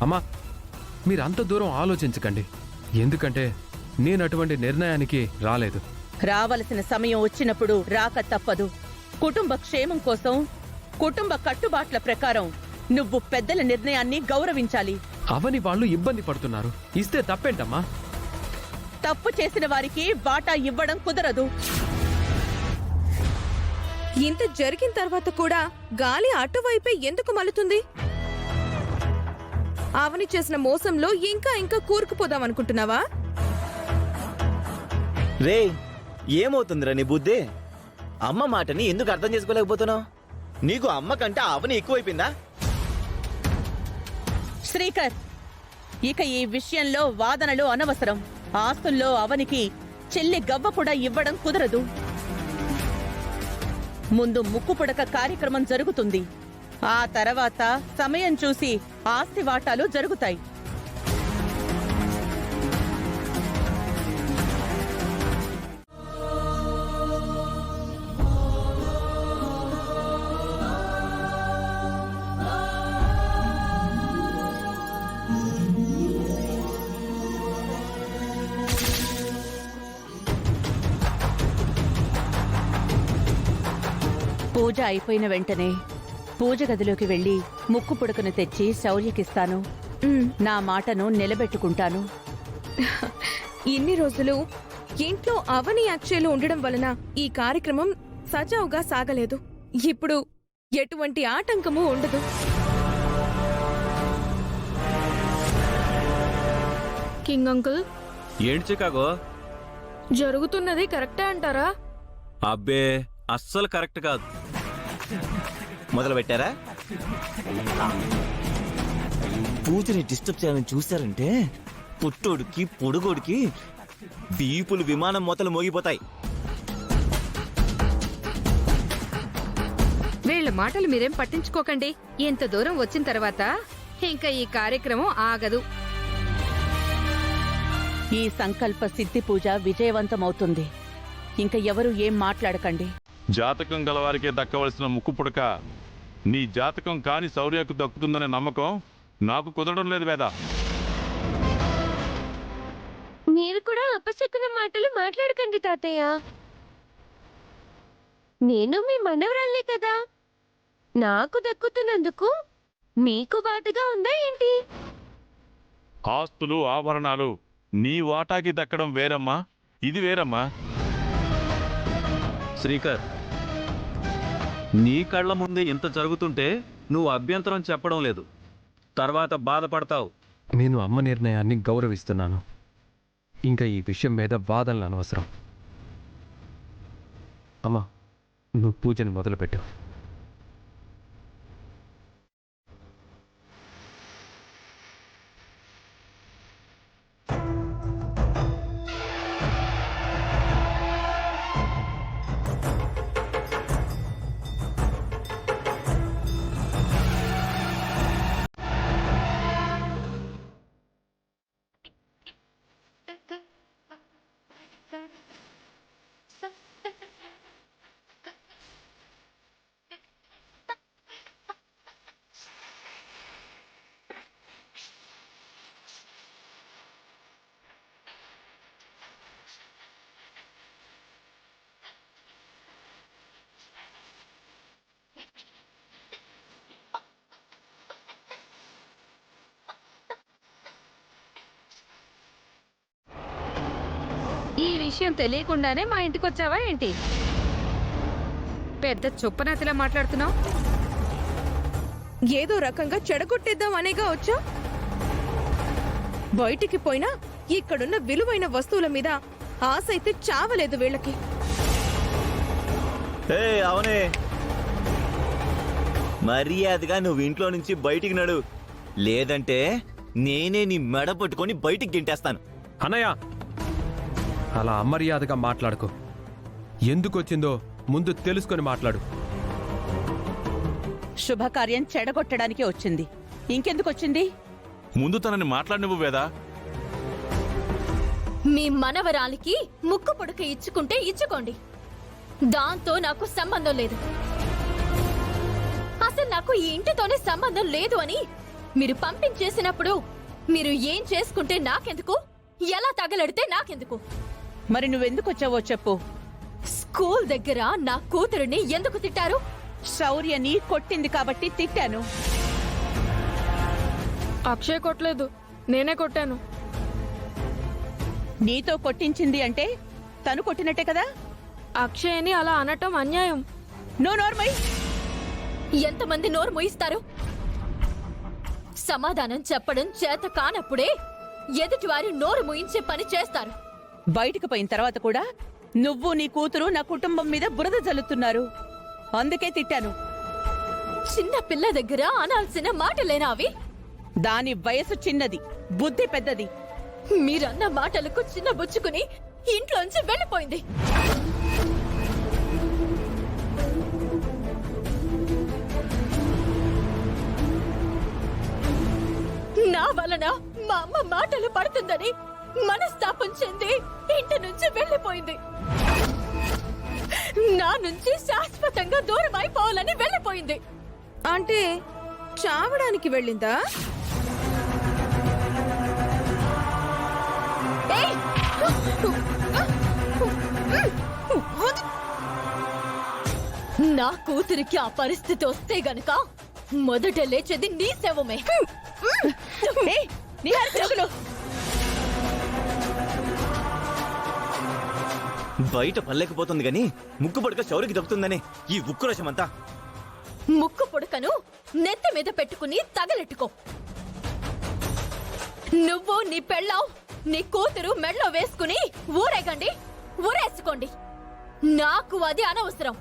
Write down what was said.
అమ్మా, మీరంత దూరం ఆలోచించకండి. ఎందుకంటే నేను అటువంటి నిర్ణయానికి రాలేదు. రావలసిన సమయం వచ్చినప్పుడు రాక తప్పదు. కుటుంబ క్షేమం కోసం, కుటుంబ కట్టుబాట్ల ప్రకారం నువ్వు పెద్దల నిర్ణయాన్ని గౌరవించాలి. అవని వాళ్ళు ఇబ్బంది పడుతున్నారు, ఇస్తే తప్పేంటమ్మా? తప్పు చేసిన వారికి వాటా ఇవ్వడం కుదరదు. ఇంత జరిగిన తర్వాత కూడా గాలి అటువైపే ఎందుకు మలుతుంది? అవని చేసిన మోసంలో ఇంకా ఇంకా కూరుకుపోదామనుకుంటున్నావా? రే, ఏమవుతుందిరా నీ బుద్ధి? అమ్మ మాటని ఎందుకు అర్థం చేసుకోలేకపోతున్నావు? నీకు అమ్మ కంటే అవని ఎక్కువైపోయిందా? శ్రీకర్, ఇక ఈ విషయంలో వాదనలు అనవసరం. ఆస్తుల్లో అవనికి చెల్లి గవ్వ కూడా ఇవ్వడం కుదరదు. ముందు ముక్కుపుడక కార్యక్రమం జరుగుతుంది. ఆ తర్వాత సమయం చూసి ఆస్తి వాటాలు జరుగుతాయి. పూజ అయిపోయిన వెంటనే పూజ గదిలోకి వెళ్లి ముక్కు పుడకను తెచ్చి శౌర్యకిస్తాను. నా మాటను నిలబెట్టుకుంటాను. ఇన్ని రోజులు ఇంట్లో అవని యాక్షేలు ఉండడం వలన ఈ కార్యక్రమం సజావుగా సాగలేదు. ఇప్పుడు ఎటువంటి ఆటంకము ఉండదు. కింగ్ అంకుల్, ఏంటి చికాగో? జరుగుతున్నది కరెక్టే అంటారా? అబ్బే, అస్సలు కరెక్ట్ కాదు. మొదలు పెట్టారా? పూజని డిస్టర్బ్ చేయాలని చూస్తారంటే పుట్టోడికి పొడుగోడికి దీపులు విమానం మొదలు మోగిపోతాయి. వీళ్ళ మాటలు మీరేం పట్టించుకోకండి. ఇంత దూరం వచ్చిన తర్వాత ఇంకా ఈ కార్యక్రమం ఆగదు. ఈ సంకల్ప సిద్ధి పూజ విజయవంతమవుతుంది. ఇంకా ఎవరు ఏం మాట్లాడకండి. జాతకం గలవారికే దక్కవలసిన ముక్కు పుడక నీ జాతకం కాని శౌర్యకు దక్కుతుందనే నమ్మకం నాకు కుదరడం లేదు వేద. మీరు కూడా అపశకున మాటలు మాట్లాడకండి తాతయ్య. నేను మీ మనవరాలే కదా. నాకు దక్కుతున్నందుకు మీకు బాధగా ఉందా ఏంటి? ఆస్తులు ఆభరణాలు నీ వాటాకి దక్కడం వేరమ్మా, ఇది వేరమ్మా. శ్రీకర్, నీ కళ్ళ ముందే ఇంత జరుగుతుంటే నువ్వు అభ్యంతరం చెప్పడం లేదు, తర్వాత బాధపడతావు. నేను అమ్మ నిర్ణయాన్ని గౌరవిస్తున్నాను. ఇంకా ఈ విషయం మీద వాదనలు అనవసరం. అమ్మా, నువ్వు పూజని మొదలుపెట్టు. ఈ విషయం తెలియకుండానే మా ఇంటికి వచ్చావా ఏంటి? పెద్ద చొప్పనాతిలా మాట్లాడుతున్నావు. ఏదో రకంగా చెడగొట్టేద్దాం అనేగా వచ్చా? బయటికి పోయినా ఇక్కడున్న విలువైన వస్తువుల మీద ఆశ అయితే చావలేదు వీళ్ళకి. అవునే, మర్యాదగా నువ్వు ఇంట్లో నుంచి బయటికి నడు, లేదంటే నేనే నీ మెడ పట్టుకొని బయటికి గింటేస్తాను. అన్నయ్య, అలా అమర్యాదగా మాట్లాడుకో. ఎందుకొచ్చిందో ముందు తెలుసుకొని మాట్లాడు. శుభకార్యం చెడగొట్టడానికే వచ్చింది. ఇంకెందుకొచ్చింది? ముందు తనని మాట్లాడినవు వేదా. మీ మనవరాలికి ముక్కు పుడక ఇచ్చుకుంటే ఇచ్చుకోండి, దాంతో నాకు సంబంధం లేదు. అసలు నాకు ఈ ఇంటితోనే సంబంధం లేదు అని మీరు పంపించేసినప్పుడు మీరు ఏం చేసుకుంటే నాకెందుకు, ఎలా తగలడితే నాకెందుకు? మరి నువ్వెందుకు వచ్చావో చెప్పు. స్కూల్ దగ్గర నా కూతురుని ఎందుకు తిట్టారు? శౌర్యని కొట్టింది కాబట్టి తిట్టాను. అక్షయ్ కొట్టలేదు, నేనే కొట్టాను. నీతో కొట్టించింది అంటే తను కొట్టినట్టే కదా. అక్షయ్ని అలా అనటం అన్యాయం. నో నోర్మై. ఎంతమంది నోరు మూయిస్తారు? సమాధానం చెప్పడం చేత కానప్పుడే ఎదుటివారి నోరు మూయించే పని చేస్తారు. బయటకు పోయిన తర్వాత కూడా నువ్వు నీ కూతురు నా కుటుంబం మీద బురద జల్లుతున్నారు. అందుకే తిట్టాను. చిన్న పిల్ల దగ్గర అనాల్సిన మాటలేనా అవి? దాని వయసు చిన్నది, బుద్ధి పెద్దది. మీరన్న మాటలకు చిన్న బుచ్చుకుని ఇంట్లోంచి వెళ్ళిపోయింది. నా వలన మా అమ్మ మాటలు పడుతుందని మనస్తాపం చెంది ఇంటి నుంచి వెళ్ళిపోయింది. నా నుంచి శాశ్వతంగా దూరం అయిపోవాలని వెళ్ళిపోయింది. అంటే చావడానికి వెళ్ళిందా? ఏయ్! నా కూతురికి ఆ పరిస్థితి వస్తే గనక మొదట లేచేది నీ శవమే. ఏయ్, నిహారిక వదులు. బయట పల్లెకపోతుంది గాని ముక్కు పడక శౌర్యకి దక్కుతుందనే ఈ ఉక్రోషమంతా. ముక్కు పుడకను నెత్తి మీద పెట్టుకుని తగలెట్టుకో. నువ్వు నీ పెళ్ళాం నీ కూతురు మెళ్ళో వేసుకుని ఊరేగండి, ఊరేసుకోండి. నాకు అది అనవసరం.